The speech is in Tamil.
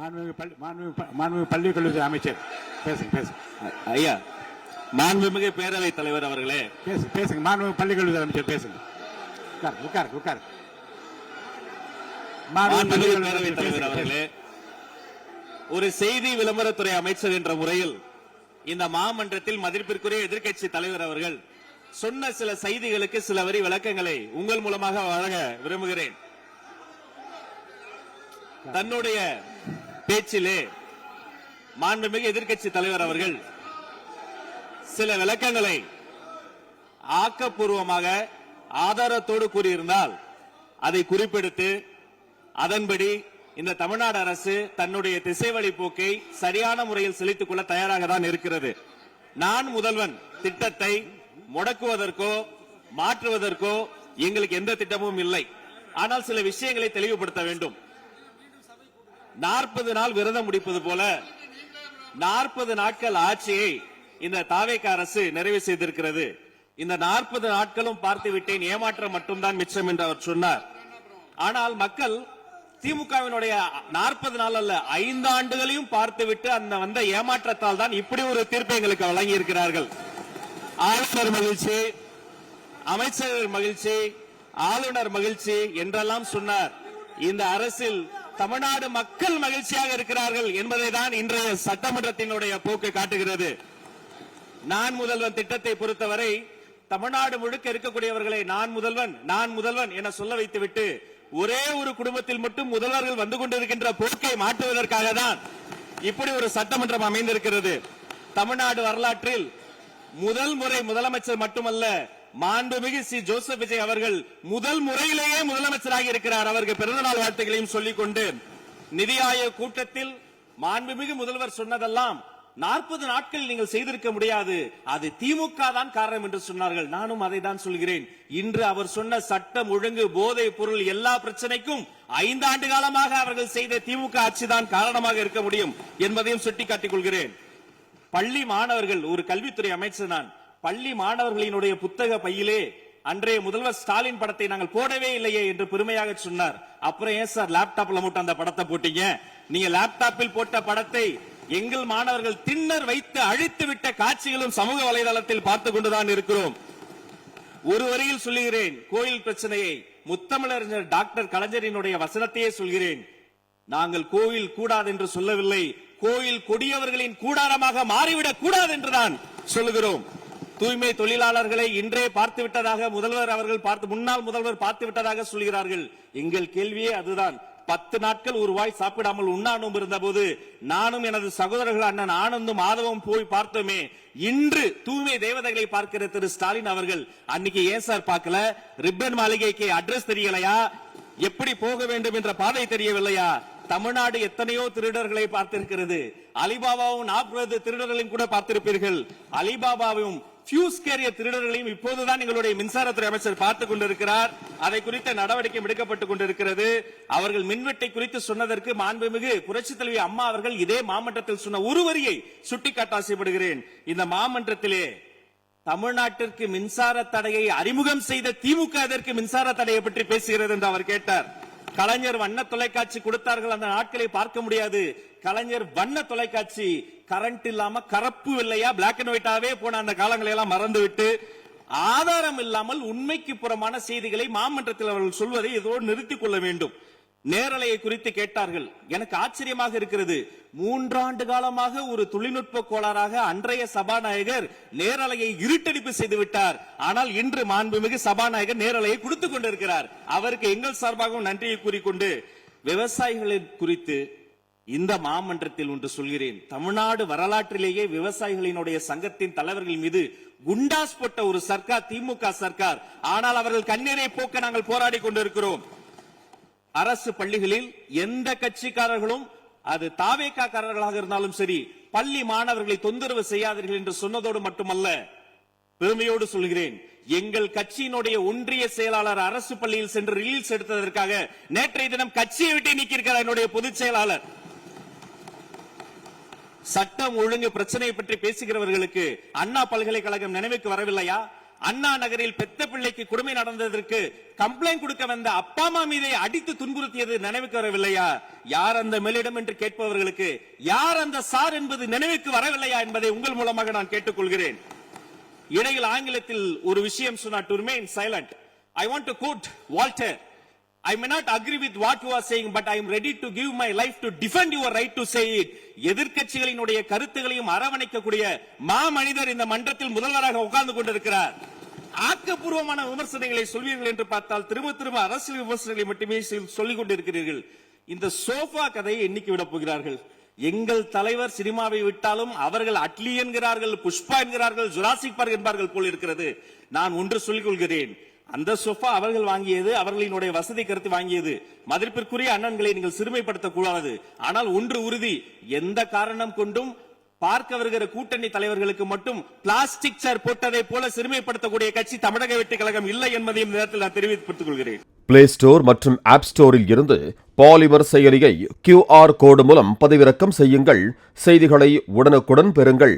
மாண்புமிகு பள்ளி கல்வித்துறை அமைச்சர் பேசுங்க. ஐயா, மாண்புமிகு பேரவைத் தலைவர் அவர்களே பேசுங்க. மாண்புமிகு பள்ளி கல்வித்துறை அமைச்சர் பேசுங்க. உட்கார். மாண்புமிகு பேரவைத் தலைவர் அவர்களே, ஒரு செய்தி விளம்பரத்துறை அமைச்சர் என்ற முறையில் இந்த மாமன்றத்தில் மதிப்பிற்குரிய எதிர்க்கட்சி தலைவர் அவர்கள் சொன்ன சில செய்திகளுக்கு சில வரி விளக்கங்களை உங்கள் மூலமாக வழங்க விரும்புகிறேன். தன்னுடைய பேச்சிலே மாண்புமிகு எதிர்க்கட்சி தலைவர் அவர்கள் சில விளக்கங்களை ஆக்கப்பூர்வமாக ஆதாரத்தோடு கூறியிருந்தால் அதை குறிப்பெடுத்து அதன்படி இந்த தமிழ்நாடு அரசு தன்னுடைய திசைவழி போக்கை சரியான முறையில் செலுத்திக் கொள்ள தயாராக தான் இருக்கிறது. நான் முதல்வன் திட்டத்தை முடக்குவதற்கோ மாற்றுவதற்கோ எங்களுக்கு எந்த திட்டமும் இல்லை. ஆனால் சில விஷயங்களை தெளிவுபடுத்த வேண்டும். 40 நாள் விரதம் முடிப்பது போல 40 நாட்கள் ஆட்சியை இந்த தாவேக அரசு நிறைவு செய்திருக்கிறது. இந்த 40 நாட்களும் பார்த்து விட்டேன், ஏமாற்றம் மட்டும்தான் மிச்சம் என்று அவர் சொன்னார். ஆனால் மக்கள் திமுகவினுடைய 40 நாள் அல்ல 5 ஆண்டுகளையும் பார்த்துவிட்டு அந்த வந்த ஏமாற்றத்தால் தான் இப்படி ஒரு தீர்ப்பை எங்களுக்கு வழங்கி இருக்கிறார்கள். ஆளுநர் மகிழ்ச்சி, அமைச்சர் மகிழ்ச்சி, ஆளுநர் மகிழ்ச்சி என்றெல்லாம் சொன்னார். இந்த அரசில் தமிழ்நாடு மக்கள் மகிழ்ச்சியாக இருக்கிறார்கள் என்பதை தான் இன்றைய சட்டமன்றத்தினுடைய போக்கு காட்டுகிறது. நான் முதல்வன் திட்டத்தை பொறுத்தவரை தமிழ்நாடு முழுக்க இருக்கக்கூடியவர்களை நான் முதல்வன் என சொல்ல வைத்துவிட்டு ஒரே ஒரு குடும்பத்தில் மட்டும் முதல்வர்கள் வந்து கொண்டிருக்கின்ற போக்கை மாற்றுவதற்காக தான் இப்படி ஒரு சட்டமன்றம் அமைந்திருக்கிறது. தமிழ்நாடு வரலாற்றில் முதல் முறை முதலமைச்சர் மட்டுமல்ல, மாண்புமிகு சி ஜோசப் விஜய் அவர்கள் முதல் முறையிலேயே முதலமைச்சராக இருக்கிறார். அவருக்கு பிறந்தநாள் வாழ்த்துக்களையும் சொல்லிக் கொண்டு, நிதி ஆயோக் கூட்டத்தில் மாண்புமிகு முதல்வர் சொன்னதெல்லாம் 40 நாட்கள் நீங்கள் செய்திருக்க முடியாது, அது திமுக தான் காரணம் என்று சொன்னார்கள். நானும் அதை தான் சொல்கிறேன். இன்று அவர் சொன்ன சட்டம் ஒழுங்கு, போதை பொருள் எல்லா பிரச்சனைக்கும் 5 ஆண்டு காலமாக அவர்கள் செய்த திமுக ஆட்சி தான் காரணமாக இருக்க முடியும் என்பதையும் சுட்டிக்காட்டிக் கொள்கிறேன். பள்ளி மாணவர்கள், ஒரு கல்வித்துறை அமைச்சர் நான், பள்ளி மாணவர்களினுடைய புத்தக பையிலே அன்றைய முதல்வர் ஸ்டாலின் படத்தை நாங்கள் போடவே இல்லையே என்று பெருமையாக சொன்னார். அப்புறம் ஏன் சார் லேப்டாப்ல மட்டும் அந்த படத்தை போட்டீங்க? நீங்க லேப்டாப்பில் போட்ட படத்தை எங்கள் மாணவர்கள் திண்ணர் வைத்து அழித்து விட்ட காட்சிகளும் சமூக வலைதளத்தில் பார்த்துக் கொண்டுதான் இருக்கிறோம். ஒரு வரியில் சொல்லுகிறேன், கோயில் பிரச்சனையை முத்தமிழறிஞர் டாக்டர் கலைஞரினுடைய வசனத்தையே சொல்கிறேன். நாங்கள் கோயில் கூடாது என்று சொல்லவில்லை, கோயில் கொடியவர்களின் கூடாரமாக மாறிவிடக் கூடாது என்றுதான் சொல்லுகிறோம். தூய்மை தொழிலாளர்களை இன்றே பார்த்து விட்டதாக முன்னாள் முதல்வர் பார்த்து விட்டதாக சொல்கிறார்கள். எங்கள் கேள்வியே அதுதான். 10 நாட்கள் ஒரு வாய் சாப்பிடாமல் உண்ணாநோம்பு இருந்த போது நானும் எனது சகோதரர்கள் அண்ணன் ஆனந்தும் மாதவம் போய் பார்த்தோமே. இன்று தூய்மை தேவதைகளை பார்க்கிற திரு ஸ்டாலின் அவர்கள் அன்னைக்கு ஏன் சார் பார்க்கல? ரிப்பன் மாளிகைக்கு அட்ரஸ் தெரியலையா? எப்படி போக வேண்டும் என்ற பாதை தெரியவில்லையா? தமிழ்நாடு எத்தனையோ திருடர்களை பார்த்திருக்கிறது. அலிபாபாவும் 40 திருடர்களையும் கூட பார்த்திருப்பீர்கள். அலிபாபாவும் பியூஸ் கேரியர் திருடர்களையும் இப்போதுதான் எங்களுடைய மின்சாரத்துறை அமைச்சர் பார்த்துக் கொண்டிருக்கிறார். அதை குறித்த நடவடிக்கை எடுக்கப்பட்டுக் கொண்டிருக்கிறது. அவர்கள் மின்வெட்டை குறித்து சொன்னதற்கு மாண்புமிகு புரட்சி தலைவி அம்மா அவர்கள் இதே மாமன்றத்தில் சொன்ன ஒரு வரியை சுட்டிக்காட்ட ஆசைப்படுகிறேன். இந்த மாமன்றத்திலே தமிழ்நாட்டிற்கு மின்சார தடையை அறிமுகம் செய்த திமுக அதற்கு மின்சார தடையை பற்றி பேசுகிறது என்று அவர் கேட்டார். கலைஞர் வண்ண தொலைக்காட்சி கொடுத்தார்கள், அந்த நாட்களை பார்க்க முடியாது. கலைஞர் வண்ண தொலைக்காட்சி கரண்ட் இல்லாம கருப்பு வெள்ளையா பிளாக் அண்ட் ஒயிட்டாவே போன அந்த காலங்களை எல்லாம் மறந்துவிட்டு ஆதாரம் இல்லாமல் உண்மைக்கு புறமான செய்திகளை மாமன்றத்தில் அவர்கள் சொல்வதை இதோடு நிறுத்திக் கொள்ள வேண்டும். நேரலையை குறித்து கேட்டார்கள். எனக்கு ஆச்சரியமாக இருக்கிறது. 3 ஆண்டு காலமாக ஒரு தொழில்நுட்ப கோளாறாக அன்றைய சபாநாயகர் நேரலையை இருட்டடிப்பு செய்து விட்டார். ஆனால் இன்று மாண்புமிகு சபாநாயகர் நேரலையை கொடுத்துக் கொண்டிருக்கிறார். அவருக்கு எங்கள் சார்பாகவும் நன்றியை கூறிக்கொண்டு, விவசாயிகளை குறித்து இந்த மாமன்றத்தில் ஒன்று சொல்கிறேன். தமிழ்நாடு வரலாற்றிலேயே விவசாயிகளினுடைய சங்கத்தின் தலைவர்கள் மீது குண்டாஸ் போட்ட ஒரு சர்க்கார் திமுக சர்க்கார். ஆனால் அவர்கள் கண்ணீரை போக்க நாங்கள் போராடி கொண்டிருக்கிறோம். அரசு பள்ளிகளில் எந்த கட்சிக்காரர்களும், அது தாவேகா காரர்களாக இருந்தாலும் சரி, பள்ளி மாணவர்களை தொந்தரவு செய்யாதீர்கள் என்று சொன்னதோடு மட்டுமல்ல, பெருமையோடு சொல்கிறேன், எங்கள் கட்சியினுடைய ஒன்றிய செயலாளர் அரசு பள்ளியில் சென்று ரீல்ஸ் எடுத்ததற்காக நேற்றைய தினம் கட்சியை விட்டு நீக்கியிருக்கிறார் என்னுடைய பொதுச் செயலாளர். சட்டம் ஒழுங்கு பிரச்சனையை பற்றி பேசுகிறவர்களுக்கு அண்ணா பல்கலைக்கழகம் நினைவுக்கு வரவில்லையா? அண்ணா நகரில் பெத்த பிள்ளைக்கு கொடுமை நடந்ததற்கு கம்ப்ளைண்ட் கொடுக்க வந்த அப்பா அம்மா மீதை அடித்து துன்புறுத்தியது நினைவுக்கு வரவில்லையா? யார் அந்த மேலிடம் என்று கேட்பவர்களுக்கு யார் அந்த சார் என்பது நினைவுக்கு வரவில்லையா என்பதை உங்கள் மூலமாக நான் கேட்டுக்கொள்கிறேன். இடையில் ஆங்கிலத்தில் ஒரு விஷயம் சொன்னார், to remain silent. I want to quote Walter. I may not agree with what you are saying, but I am ready to give my life to defend your right to say it. எதிர்க்கட்சிகளினுடைய கருத்துகளையும் அரவணைக்கக்கூடிய மாமனிதர் இந்த மன்றத்தில் முதல்வராக உட்கார்ந்து கொண்டிருக்கிறார். ஆக்கப்பூர்வமான விமர்சனங்களை சொல்வீர்கள் என்று பார்த்தால் திரும்ப அரசியல் விமர்சனங்களை மட்டுமே சொல்லிக் கொண்டிருக்கிறீர்கள். இந்த சோஃபா கதையை என்னைக்கு விட போகிறார்கள்? எங்கள் தலைவர் சினிமாவை விட்டாலும் அவர்கள் அட்லி என்கிறார்கள், புஷ்பா என்கிறார்கள், ஜுராசிக் பார்க் என்பார்கள் போல் இருக்கிறது. நான் ஒன்று சொல்லிக் கொள்கிறேன், அந்த சோஃபா அவர்கள் வாங்கியது, அவர்களினுடைய வசதி கருத்து வாங்கியது. மதிப்பிற்குரிய அண்ணன்களை நீங்கள் சிறுமைப்படுத்தக் கூடாது. ஆனால் ஒன்று உறுதி, எந்த காரணம் கொண்டும் பார்க்க வருகிற கூட்டணி தலைவர்களுக்கு மட்டும் பிளாஸ்டிக் சேர் போட்டதை போல சிறுமைப்படுத்தக்கூடிய கட்சி தமிழக வெற்றி கழகம் இல்லை என்பதையும் நேரத்தில் நான் தெரிவித்துக் கொள்கிறேன். பிளே ஸ்டோர் மற்றும் ஆப் ஸ்டோரில் இருந்து பாலிமர் செயலியை QR கோடு மூலம் பதிவிறக்கம் செய்யுங்கள். செய்திகளை உடனுக்குடன் பெறுங்கள்.